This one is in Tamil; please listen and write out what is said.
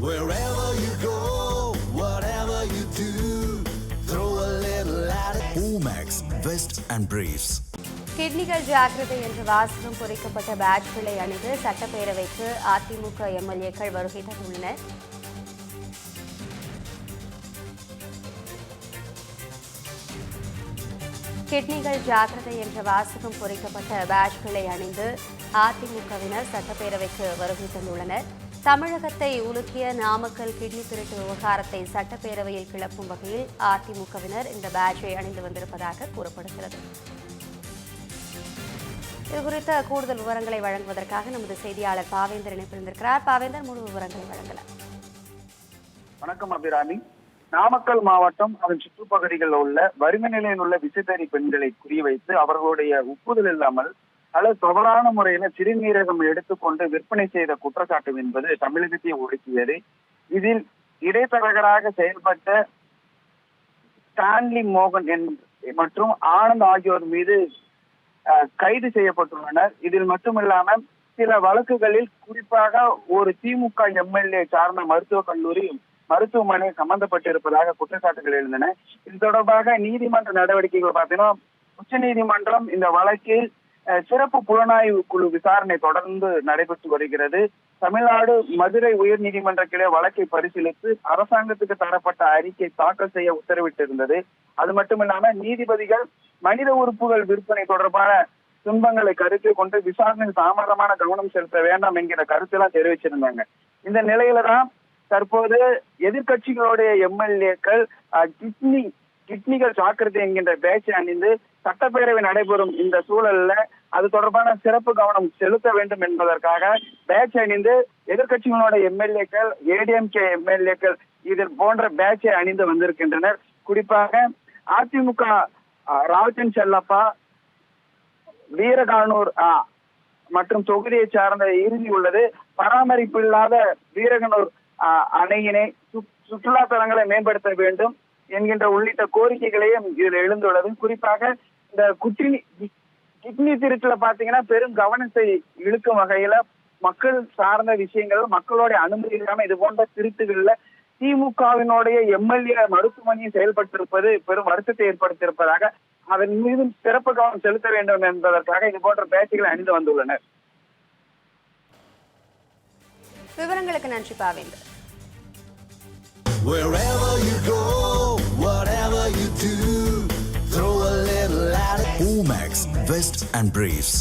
Wherever you go, whatever you do, throw a little at it. Omax, Vest and Briefs. கிட்னிகள் ஜாக்கிரதை என்ற வாசகம் பொறிக்கப்பட்ட பேட்ஜ்களை அணிந்து சட்டப்பேரவைக்கு அதிமுக எம்எல்ஏக்கள் வருகை தந்துள்ளனர். கிட்னிகள் ஜாக்கிரதை என்ற வாசகம் பொறிக்கப்பட்ட பேட்ஜ்களை அணிந்து அதிமுகவினர் சட்டப்பேரவைக்கு வருகை தந்துள்ளனர். தமிழகத்தை உலுக்கிய நாமக்கல் கிட்னி திருட்டு விவகாரத்தை சட்டப்பேரவையில் கிளப்பும் வகையில் அதிமுகவினர் இந்த பேட்ஜை அணிந்து வந்திருப்பதாக கூறப்படுகிறது. இதுகுறித்த கூடுதல் விவரங்களை வழங்குவதற்காக நமது செய்தியாளர் பாவேந்தர் இணைப்பிருந்திருக்கிறார். பாவேந்தர், முழு விவரங்களை வழங்கலாம். வணக்கம் அபிராமி. நாமக்கல் மாவட்டம் அதன் சுற்றுப்பகுதிகளில் உள்ள வறுமை நிலையில் உள்ள விசைத்தறி பெண்களை குறிவைத்து அவர்களுடைய ஒப்புதல் இல்லாமல் அல்லது தவறான முறையில சிறுநீரகம் எடுத்துக்கொண்டு விற்பனை செய்த குற்றச்சாட்டு என்பது தமிழகத்தை ஒடுக்கியது. இதில் இடைத்தரகராக செயல்பட்ட ஸ்டான்லி மோகன் மற்றும் ஆனந்த் ஆகியோர் மீது கைது செய்யப்பட்டுள்ளனர். இதில் மட்டுமில்லாம சில வழக்குகளில் குறிப்பாக ஒரு திமுக எம்எல்ஏ சார்ந்த மருத்துவமனை சம்பந்தப்பட்டிருப்பதாக குற்றச்சாட்டுகள் எழுந்தன. இது தொடர்பாக நீதிமன்ற நடவடிக்கைகள் பார்த்தீங்கன்னா உச்ச நீதிமன்றம் இந்த வழக்கில் சிறப்பு புலனாய்வு குழு விசாரணை தொடர்ந்து நடைபெற்று வருகிறது. தமிழ்நாடு மதுரை உயர் நீதிமன்ற கிளை வழக்கை பரிசீலித்து அரசாங்கத்துக்கு தரப்பட்ட அறிக்கை தாக்கல் செய்ய உத்தரவிட்டிருந்தது. அது மட்டுமில்லாம நீதிபதிகள் மனித உறுப்புகள் விற்பனை தொடர்பான துன்பங்களை கருத்தில் கொண்டு விசாரணையில் தாமதமான கவனம் செலுத்த வேண்டாம் என்கிற கருத்தெல்லாம் தெரிவிச்சிருந்தாங்க. இந்த நிலையில தான் தற்போது எதிர்கட்சிகளுடைய எம்எல்ஏக்கள் கிட்னிகள் ஜாக்கிரதை என்கின்ற பேட்சை அணிந்து சட்டப்பேரவை நடைபெறும் இந்த சூழல்ல அது தொடர்பான சிறப்பு கவனம் செலுத்த வேண்டும் என்பதற்காக பேட்ச் அணிந்து எதிர்கட்சிகளுடைய எம்எல்ஏக்கள், ஏடிஎம்கே எம்எல்ஏக்கள் இதில் போன்ற பேட்சை அணிந்து வந்திருக்கின்றனர். குறிப்பாக அதிமுக ராஜன் செல்லப்பா, வீரகானூர் மற்றும் தொகுதியை சார்ந்த இறுதி உள்ளது. பராமரிப்பு இல்லாத வீரகனூர் அணையினை சுற்றுலா தலங்களை மேம்படுத்த வேண்டும் என்கின்ற உள்ளிட்ட கோரிக்கைகளையும் இதில் எழுந்துள்ளது. குறிப்பாக இந்த கிட்னி திருட்டுல பாத்தீங்கன்னா பெரும் கவனத்தை இழுக்கும் வகையில மக்கள் சார்ந்த விஷயங்கள் மக்களுடைய அனுமதி இல்லாம இது போன்ற திருட்டுகள்ல திமுகவினுடைய எம்எல்ஏ மருத்துவமனையை செயல்பட்டிருப்பது பெரும் வருத்தத்தை ஏற்படுத்தியிருப்பதாக அதன் மீது சிறப்பு கவனம் செலுத்த வேண்டும் என்பதற்காக இது போன்ற பேச்சுகளை அணிந்து வந்துள்ளனர். விவரங்களுக்கு நன்றி பாவேந்தர். Wherever you go, whatever you do, throw a little at it. Omax, Vest and Briefs.